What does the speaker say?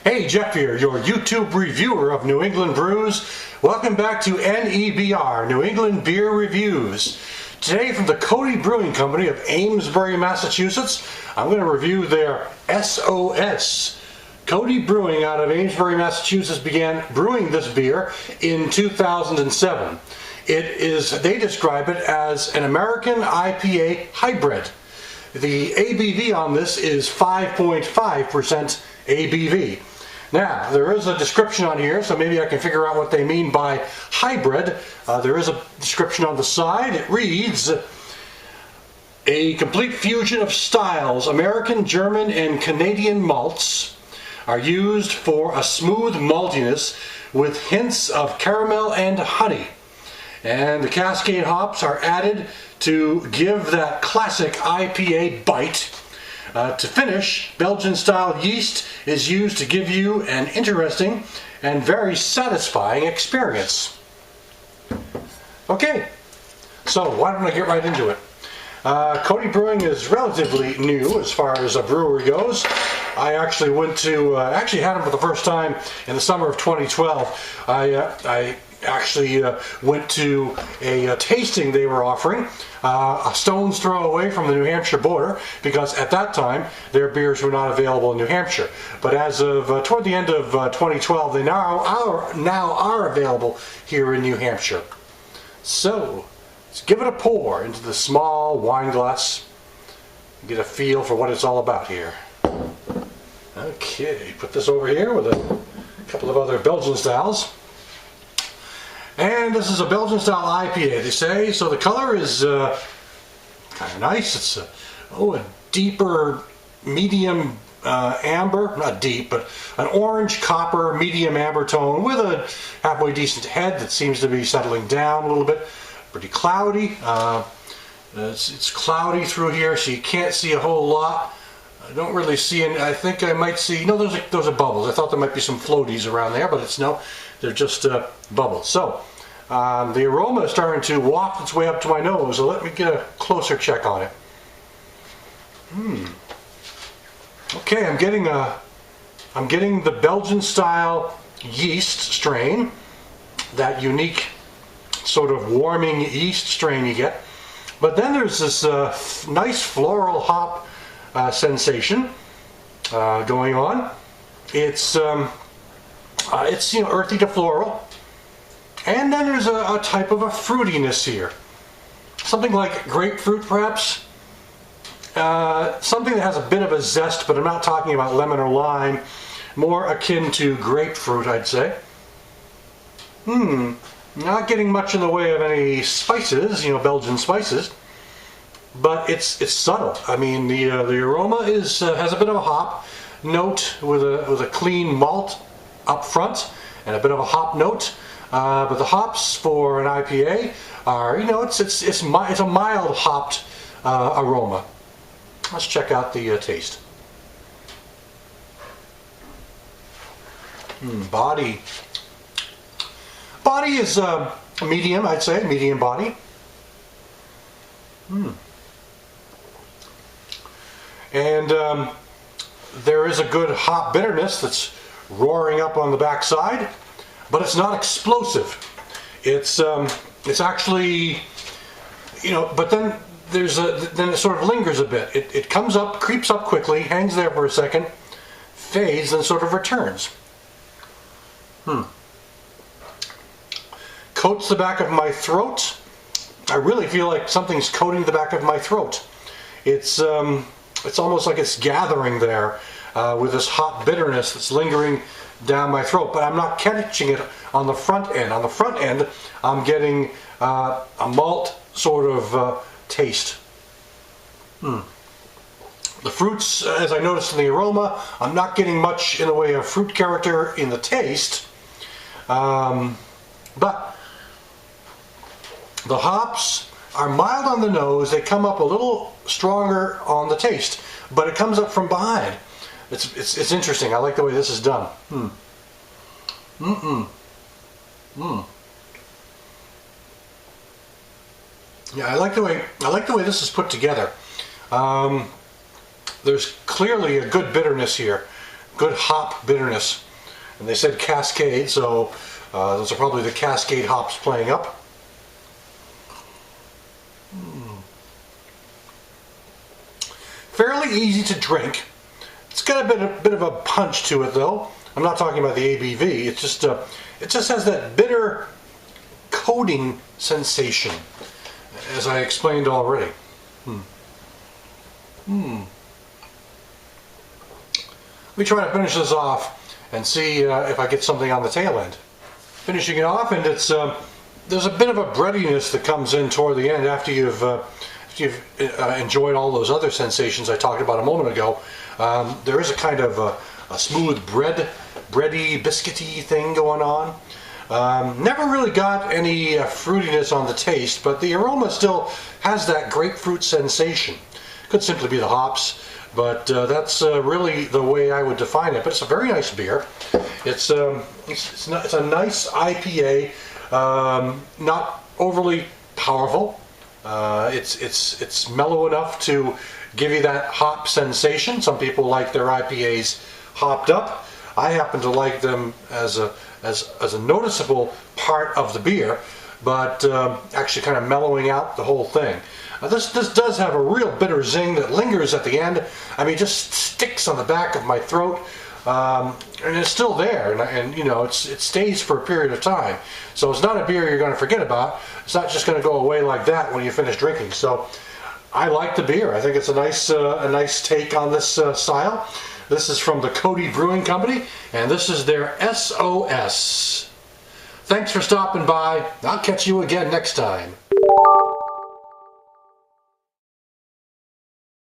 Hey, Jeff here, your YouTube reviewer of New England brews. Welcome back to NEBR, New England Beer Reviews. Today from the Cody Brewing Company of Amesbury, Massachusetts, I'm going to review their SOS. Cody Brewing out of Amesbury, Massachusetts began brewing this beer in 2007. They describe it as an American IPA hybrid. The ABV on this is 5.5% ABV. Now, there is a description on here, so maybe I can figure out what they mean by hybrid. There is a description on the side. It reads, a complete fusion of styles, American, German, and Canadian malts are used for a smooth maltiness with hints of caramel and honey. And the Cascade hops are added to give that classic IPA bite. To finish, Belgian-style yeast is used to give you an interesting and very satisfying experience. Okay, so why don't I get right into it? Cody Brewing is relatively new as far as a brewery goes. I actually had them for the first time in the summer of 2012. I actually went to a tasting they were offering a stone's throw away from the New Hampshire border, because at that time their beers were not available in New Hampshire. But as of toward the end of 2012, they now are available here in New Hampshire. So let's give it a pour into the small wine glass and get a feel for what it's all about here. Okay, put this over here with a couple of other Belgian styles. And this is a Belgian style IPA, they say, so the color is kind of nice. It's a deeper medium amber, not deep, but an orange copper medium amber tone with a halfway decent head that seems to be settling down a little bit. Pretty cloudy. It's cloudy through here, so you can't see a whole lot. I don't really see any. I think I might see, no, those are bubbles. I thought there might be some floaties around there, but they're just bubbles. So the aroma is starting to waft its way up to my nose, so let me get a closer check on it. Okay, I'm getting the Belgian style yeast strain, that unique sort of warming yeast strain you get. But then there's this nice floral hop sensation going on. It's earthy to floral, and then there's a type of a fruitiness here, something like grapefruit perhaps, something that has a bit of a zest, but I'm not talking about lemon or lime, more akin to grapefruit, I'd say. Not getting much in the way of any spices, Belgian spices. But it's subtle. I mean, the aroma has a bit of a hop note with a clean malt up front and a bit of a hop note. But the hops for an IPA are, it's a mild hopped aroma. Let's check out the taste. Body is medium, I'd say, medium body. And there is a good hop bitterness that's roaring up on the backside, but it's not explosive. It's actually, but then then it sort of lingers a bit. It comes up, creeps up quickly, hangs there for a second, fades, and sort of returns. Coats the back of my throat. I really feel like something's coating the back of my throat. It's almost like it's gathering there with this hot bitterness that's lingering down my throat, but I'm not catching it on the front end. On the front end, I'm getting a malt sort of taste. The fruits, as I noticed in the aroma, I'm not getting much in the way of fruit character in the taste, but the hops are mild on the nose. They come up a little stronger on the taste, but it comes up from behind. It's interesting. I like the way this is done. Yeah, I like the way this is put together. There's clearly a good bitterness here, good hop bitterness. And they said Cascade, so those are probably the Cascade hops playing up. Fairly easy to drink. It's got a bit of a punch to it, though. I'm not talking about the ABV. It just has that bitter coating sensation, as I explained already. Let me try to finish this off and see if I get something on the tail end. Finishing it off, and it's there's a bit of a breadiness that comes in toward the end after you've enjoyed all those other sensations I talked about a moment ago. There is a kind of a smooth bready, biscuity thing going on. Never really got any fruitiness on the taste, but the aroma still has that grapefruit sensation. Could simply be the hops, but that's really the way I would define it. But it's a very nice beer. It's a nice IPA, not overly powerful. It's mellow enough to give you that hop sensation. Some people like their IPAs hopped up. I happen to like them as a noticeable part of the beer, but actually kind of mellowing out the whole thing. This does have a real bitter zing that lingers at the end. I mean, it just sticks on the back of my throat, and it's still there, and you know, it stays for a period of time. So it's not a beer you're going to forget about. It's not just going to go away like that when you finish drinking. So I like the beer. I think it's a nice take on this style. This is from the Cody Brewing Company, and this is their SOS. Thanks for stopping by. I'll catch you again next time.